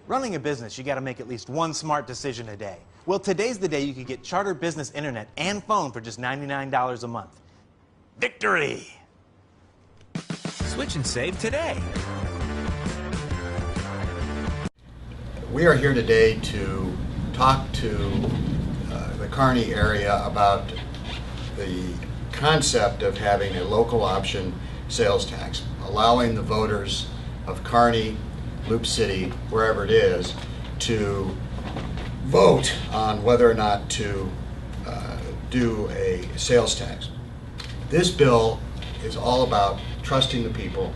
Running a business, you got to make at least one smart decision a day. Well, today's the day you can get Charter Business Internet and phone for just $99 a month. Victory! Switch and save today. We are here today to talk to the Kearney area about the concept of having a local option sales tax, allowing the voters of Kearney, Loop City, wherever it is, to vote on whether or not to do a sales tax. This bill is all about trusting the people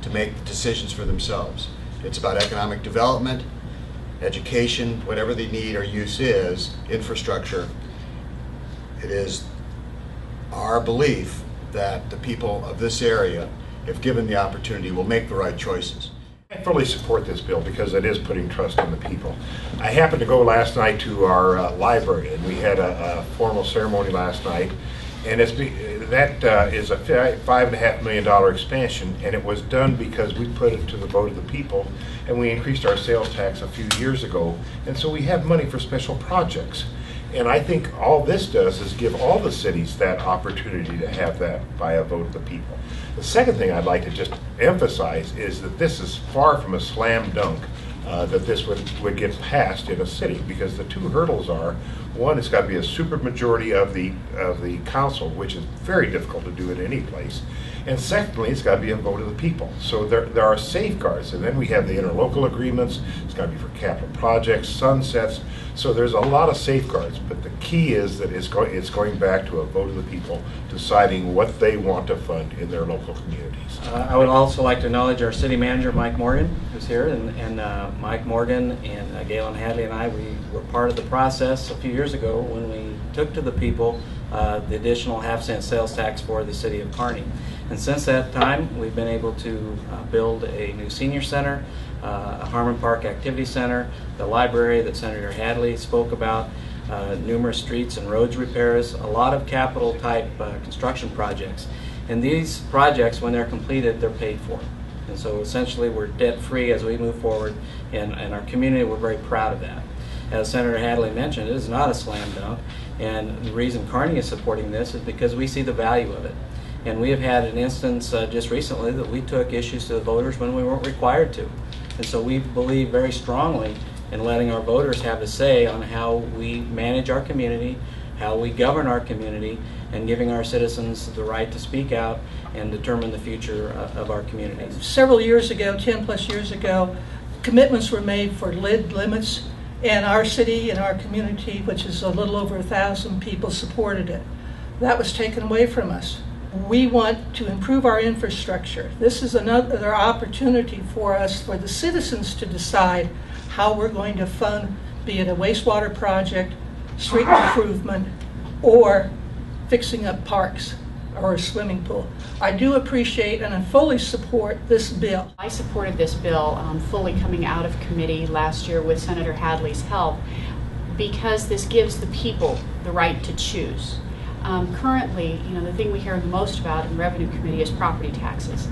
to make decisions for themselves. It's about economic development, education, whatever the need or use is, infrastructure. It is our belief that the people of this area, if given the opportunity, will make the right choices. I fully support this bill because it is putting trust in the people. I happened to go last night to our library, and we had a formal ceremony last night, and that is a $5.5 million expansion, and it was done because we put it to the vote of the people, and we increased our sales tax a few years ago, and so we have money for special projects. And I think all this does is give all the cities that opportunity to have that by a vote of the people. The second thing I'd like to just emphasize is that this is far from a slam dunk that this would get passed in a city, because the two hurdles are, one, it's got to be a supermajority of the council, which is very difficult to do in any place, and secondly, it's got to be a vote of the people. So there are safeguards, and then we have the interlocal agreements. It's got to be for capital projects, sunsets. So there's a lot of safeguards, but the key is that it's going back to a vote of the people deciding what they want to fund in their local communities. I would also like to acknowledge our city manager, Mike Morgan, who's here, and Mike Morgan and Galen Hadley and I, we were part of the process a few years ago when we took to the people the additional half-cent sales tax for the city of Kearney. And since that time, we've been able to build a new senior center, a Harmon Park Activity Center, the library that Senator Hadley spoke about, numerous streets and roads repairs, a lot of capital type construction projects. And these projects, when they're completed, they're paid for. And so essentially we're debt free as we move forward, and our community, we're very proud of that. As Senator Hadley mentioned, it is not a slam dunk, and the reason Kearney is supporting this is because we see the value of it. And we have had an instance just recently that we took issues to the voters when we weren't required to. And so we believe very strongly in letting our voters have a say on how we manage our community, how we govern our community, and giving our citizens the right to speak out and determine the future of our communities. Several years ago, 10 plus years ago, commitments were made for lid limits, and our city and our community, which is a little over 1,000 people, supported it. That was taken away from us. We want to improve our infrastructure. This is another opportunity for us, for the citizens, to decide how we're going to fund, be it a wastewater project, street improvement, or fixing up parks or a swimming pool. I do appreciate and I fully support this bill. I supported this bill fully coming out of committee last year with Senator Hadley's help, because this gives the people the right to choose. Currently, the thing we hear the most about in Revenue Committee is property taxes.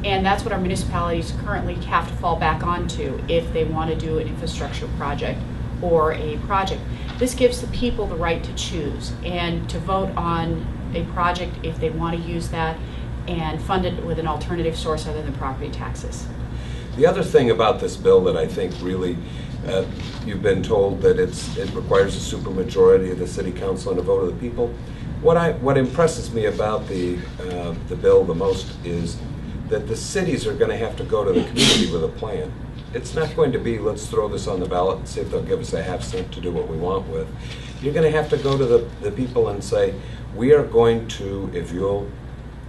And that's what our municipalities currently have to fall back onto if they want to do an infrastructure project or a project. This gives the people the right to choose and to vote on a project if they want to use that and fund it with an alternative source other than property taxes. The other thing about this bill that I think really, you've been told that it requires a supermajority of the city council and a vote of the people. What impresses me about the bill the most is that the cities are going to have to go to the community with a plan. It's not going to be, let's throw this on the ballot and see if they'll give us a half cent to do what we want with. You're going to have to go to the people and say, we are going to, if you'll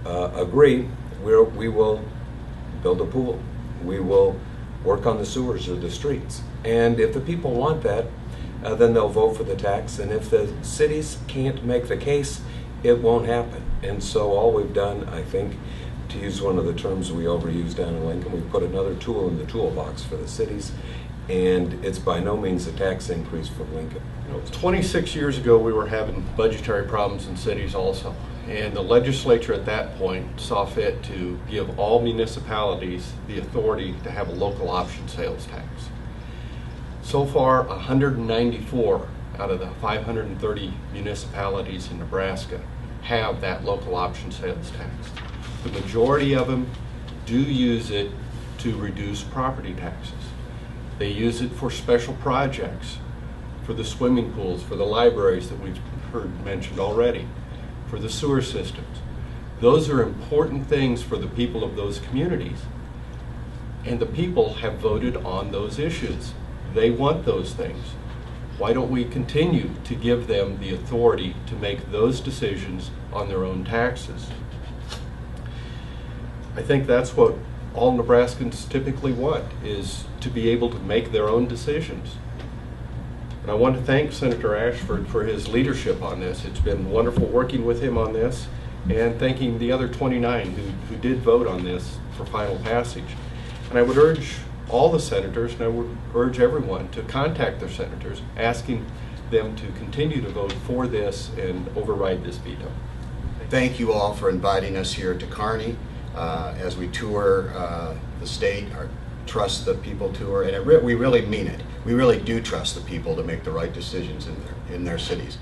agree, we will build a pool. We will work on the sewers or the streets. And if the people want that, then they'll vote for the tax. And if the cities can't make the case, it won't happen. And so all we've done, I think, to use one of the terms we overuse down in Lincoln, we've put another tool in the toolbox for the cities, and it's by no means a tax increase for Lincoln. 26 years ago, we were having budgetary problems in cities also, and the legislature at that point saw fit to give all municipalities the authority to have a local option sales tax. So far, 194 out of the 530 municipalities in Nebraska have that local option sales tax. The majority of them do use it to reduce property taxes. They use it for special projects, for the swimming pools, for the libraries that we've heard mentioned already, for the sewer systems. Those are important things for the people of those communities. And the people have voted on those issues. They want those things. Why don't we continue to give them the authority to make those decisions on their own taxes? I think that's what all Nebraskans typically want, is to be able to make their own decisions. And I want to thank Senator Ashford for his leadership on this. It's been wonderful working with him on this, and thanking the other 29 who did vote on this for final passage. And I would urge all the senators, and I would urge everyone to contact their senators, asking them to continue to vote for this and override this veto. Thank you all for inviting us here to Kearney as we tour the state, our Trust the People tour, and we really mean it. We really do trust the people to make the right decisions in their cities.